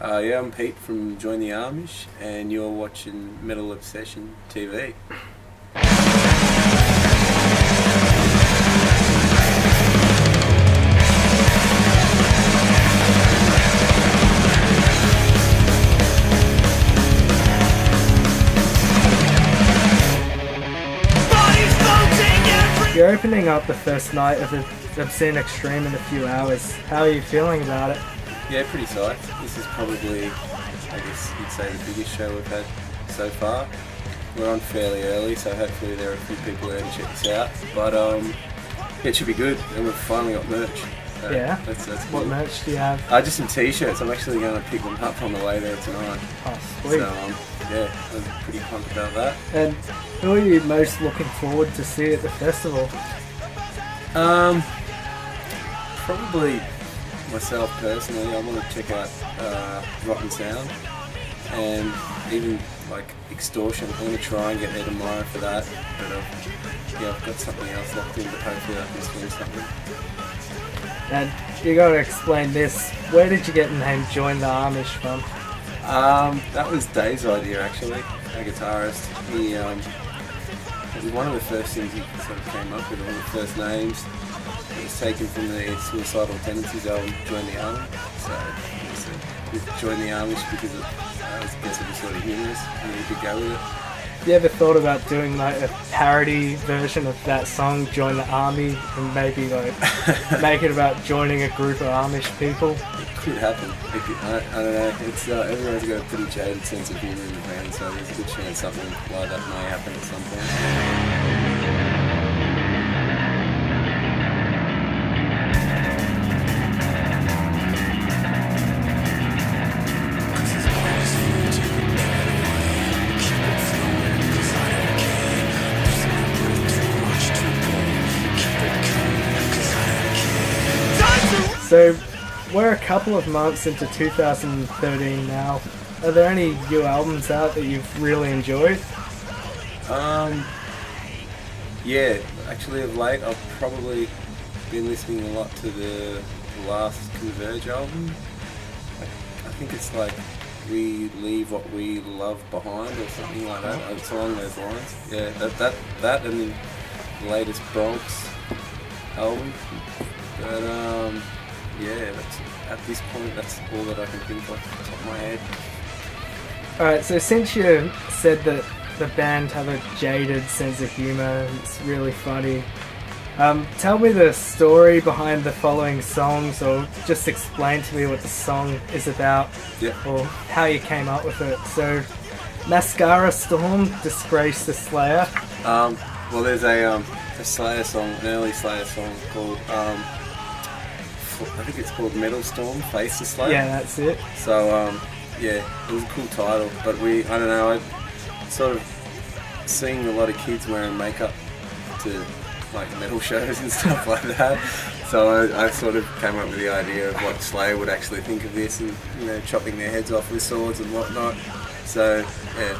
Yeah, I'm Pete from Join the Amish, and you're watching Metal Obsession TV. You're opening up the first night of the Obscene Extreme in a few hours. How are you feeling about it? Yeah, pretty psyched. This is probably, I guess you'd say, the biggest show we've had so far. We're on fairly early, so hopefully there are a few people there to check us out. But yeah, it should be good, and we've finally got merch. So yeah? That's what cool. merch do you have? Just some t-shirts. I'm actually going to pick them up on the way there tonight. Oh, sweet. So yeah, I'm pretty pumped about that. And who are you most looking forward to see at the festival? Probably myself personally. I want to check out Rotten Sound and even like Extortion. I'm going to try and get there tomorrow for that, but yeah, I've got something else locked in, but hopefully I can swing something. And you got to explain this. Where did you get the name Join the Amish from? That was Dave's idea, actually, our guitarist. It was one of the first things he sort of came up with, one of the first names. It was taken from the Suicidal Tendencies album, Join the Army. So it was Join the Amish because I guess it was sort of humorous and we could go with it. You ever thought about doing like a parody version of that song, Join the Army, and maybe like make it about joining a group of Amish people? It could happen. I don't know. It's everyone's got a pretty jaded sense of humour in the band, so there's a good chance something like that may happen at some point. So, we're a couple of months into 2013 now. Are there any new albums out that you've really enjoyed? Yeah, actually of late I've probably been listening a lot to the last Converge album. I think it's like We Leave What We Love Behind or something like that. It's along those lines. Yeah, that and the latest Bronx album. But yeah, at this point, that's all that I can think off the top of my head. Alright, so since you said that the band have a jaded sense of humour, it's really funny, tell me the story behind the following songs, or just explain to me what the song is about, or how you came up with it. So, Mascara Storm, Disgrace the Slayer. Well, there's a Slayer song, an early Slayer song called, I think it's called Metal Storm, Face the Slayer. Yeah, that's it. So, yeah, it was a cool title, but I don't know, I sort of seeing a lot of kids wearing makeup to like metal shows and stuff like that. So I sort of came up with the idea of what Slayer would actually think of this, and chopping their heads off with swords and whatnot. So yeah,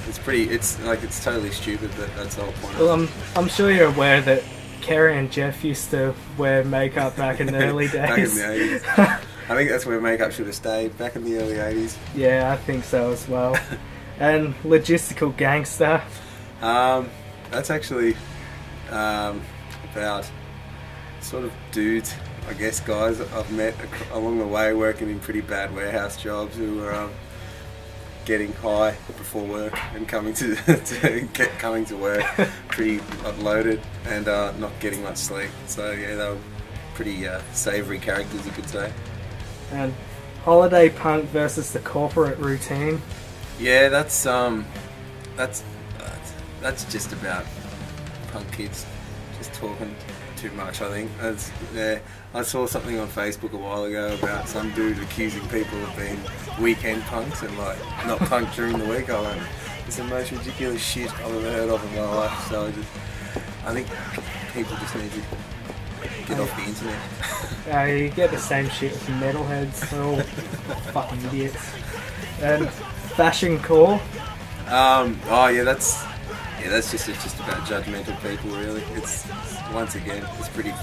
it's totally stupid, but that's the whole point. Well, I'm sure you're aware that Kerry and Jeff used to wear makeup back in the early days. Back in the 80s. I think that's where makeup should have stayed, back in the early 80s. Yeah, I think so as well. And Logistical Gangster. That's actually about sort of dudes, I guess, guys I've met along the way working in pretty bad warehouse jobs who were getting high before work and coming to work pretty loaded and not getting much sleep. So yeah, they were pretty savoury characters, you could say. And Holiday Punk versus the Corporate Routine. Yeah, that's just about punk kids just talking too much, I think. Yeah, I saw something on Facebook a while ago about some dude accusing people of being weekend punks and like not punk during the week. I went, it's the most ridiculous shit I've ever heard of in my life. So I think people just need to get off the internet. You get the same shit with metalheads. They're all fucking idiots. And Fashion Core. Oh yeah, that's just about judgmental people, really. It's once again, it's pretty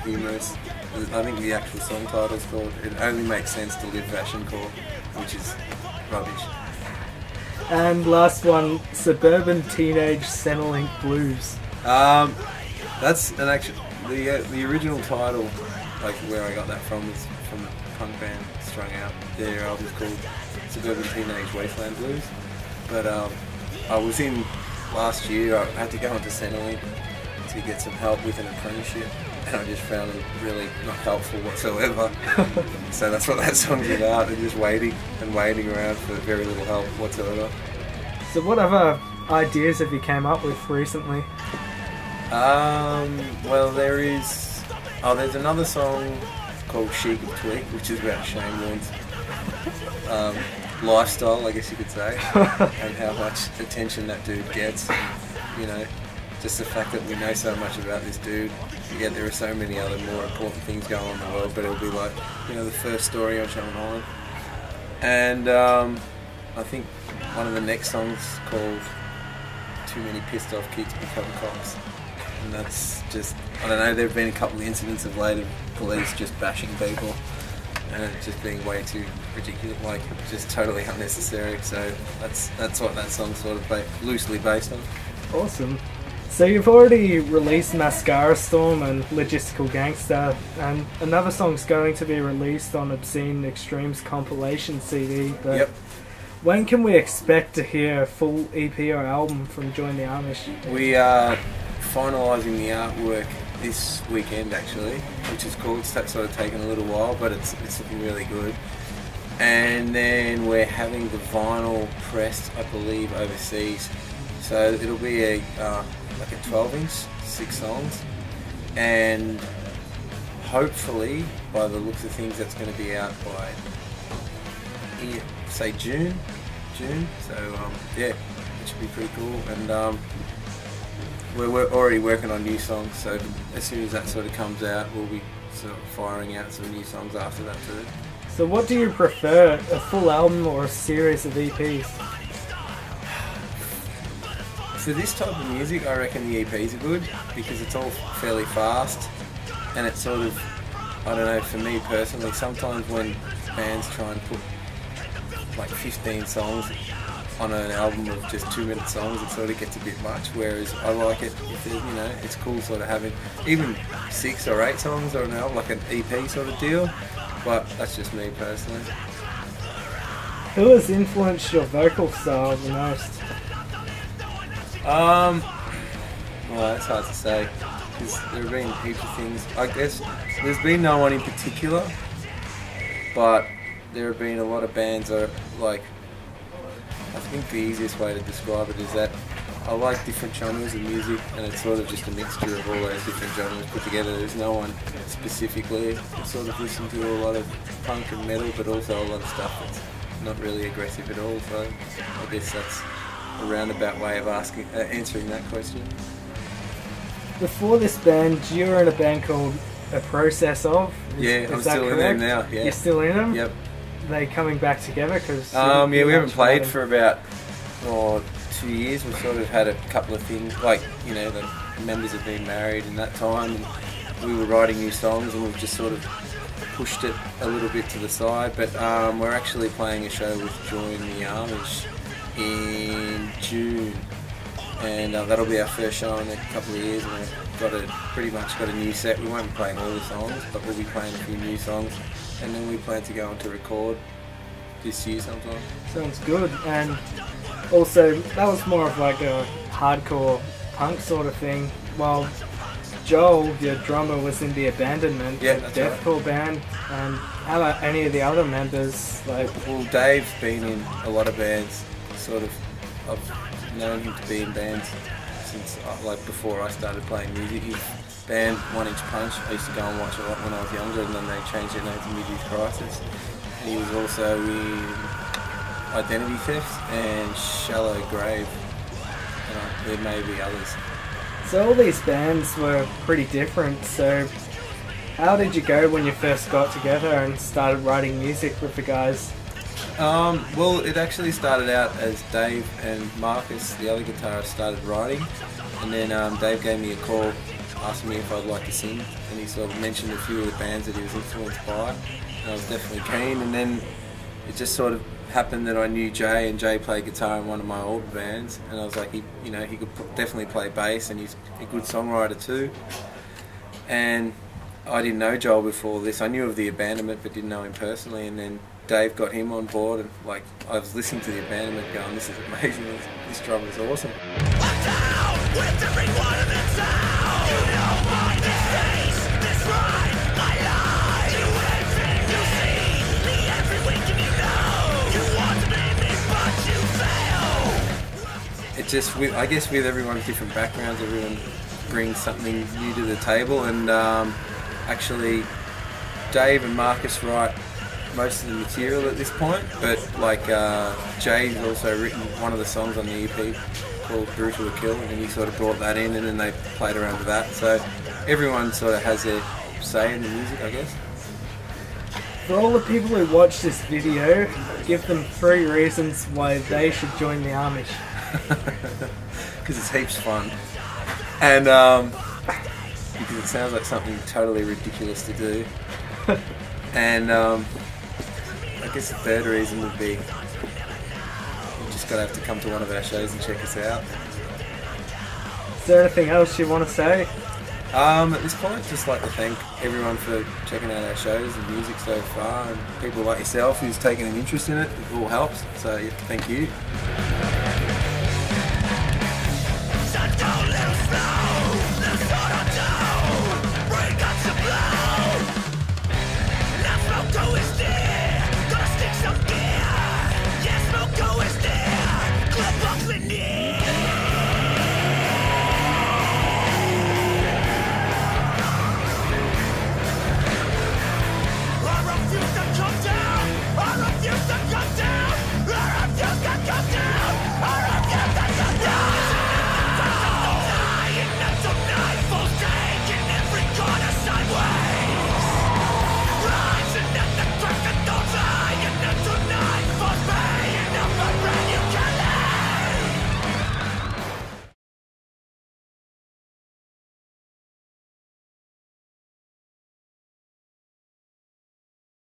humorous. I think the actual song title is called "It Only Makes Sense to Live Fashion Core." which is rubbish. And last one, Suburban Teenage Centrelink Blues. That's an actual the original title, like where I got that from, is from the punk band Strung Out. Their album's called Suburban Teenage Wasteland Blues. But I was in last year. I had to go into Centrelink to get some help with an apprenticeship, and I just found it really not helpful whatsoever. So that's what that song's about, and just waiting around for very little help whatsoever. So what other ideas have you came up with recently? Well, there's another song called Chic of Twig, which is about Shane Warne's lifestyle, I guess you could say, and how much attention that dude gets. You know, just the fact that we know so much about this dude, yet there are so many other more important things going on in the world, but it'll be like, you know, the first story on Channel 9. And I think one of the next songs called Too Many Pissed Off Kids Become Cops. And that's just, I don't know, there have been a couple of incidents of late of police just bashing people and it just being way too ridiculous, like just totally unnecessary. So that's what that song's sort of loosely based on. Awesome. So you've already released Mascara Storm and Logistical Gangster, and another song's going to be released on Obscene Extreme's compilation CD, but yep. When can we expect to hear a full EP or album from Join the Amish? We are finalising the artwork this weekend actually, which is cool. It's sort of taken a little while, but it's looking really good. And then we're having the vinyl pressed, I believe, overseas. So it'll be a like a 12-inch, 6 songs, and hopefully, by the looks of things, that's going to be out by say June. So yeah, it should be pretty cool. And we're already working on new songs, so as soon as that sort of comes out, we'll be sort of firing out some new songs after that too. So what do you prefer, a full album or a series of EPs? For this type of music, I reckon the EPs are good because it's all fairly fast, and it's sort of, I don't know, for me personally, sometimes when bands try and put like 15 songs on an album of just 2-minute songs, it sort of gets a bit much, whereas I like it if there's, you know, it's cool sort of having even 6 or 8 songs on an album, like an EP sort of deal, but that's just me personally. Who has influenced your vocal style the most? Well, that's hard to say, because there have been heaps of things. I guess there's been no one in particular, but there have been a lot of bands that are like, I think the easiest way to describe it is that I like different genres of music, and it's sort of just a mixture of all those different genres put together. There's no one specifically. I sort of listen to a lot of punk and metal, but also a lot of stuff that's not really aggressive at all, so I guess that's a roundabout way of answering that question. Before this band, you were in a band called Aprocessof. Yeah, I'm still in them now. Yeah. You're still in them? Yep. Are they coming back together? Cause yeah, we haven't played for about 2 years. We've sort of had a couple of things, like, you know, the members have been married in that time, and we were writing new songs, and we've just sort of pushed it a little bit to the side. But we're actually playing a show with Join the Amish in June, and that'll be our first show in a couple of years, and we've pretty much got a new set. We won't be playing all the songs, but we'll be playing a few new songs, and then we plan to go on to record this year sometime. Sounds good. And also, that was more of like a hardcore punk sort of thing, while Joel, your drummer, was in the Abandonment, deathcore band. And how about any of the other members? Like, well, Dave's been in a lot of bands. Sort of, I've known him to be in bands since like before I started playing music. His band 1 Inch Punch, I used to go and watch a lot when I was younger, and then they changed their name to Midyouth Crisis. And he was also in Identity Theft and Shallow Grave. There may be others. So all these bands were pretty different, so how did you go when you first got together and started writing music with the guys? Well, it actually started out as Dave and Marcus, the other guitarist, started writing, and then Dave gave me a call, asking me if I'd like to sing, and he sort of mentioned a few of the bands that he was influenced by, and I was definitely keen. And then it just sort of happened that I knew Jay, and Jay played guitar in one of my old bands, and I was like, he could definitely play bass, and he's a good songwriter too. And I didn't know Joel before this. I knew of the Abandonment, but didn't know him personally. And then Dave got him on board, and like I was listening to the Abandonment, going, "This is amazing! This drummer is awesome." It just, I guess, with everyone's different backgrounds, everyone brings something new to the table, and actually, Dave and Marcus write most of the material at this point, but like Jay's also written one of the songs on the EP called Brutal to Kill, and he sort of brought that in, and then they played around with that. So everyone sort of has their say in the music, I guess. For all the people who watch this video, give them 3 reasons why they should join the Amish. Because it's heaps fun, and because it sounds like something totally ridiculous to do, and I guess the third reason would be you just gotta have to come to one of our shows and check us out. Is there anything else you want to say? At this point, just like to thank everyone for checking out our shows and music so far, and people like yourself who's taken an interest in it. It all helps, so yeah, thank you.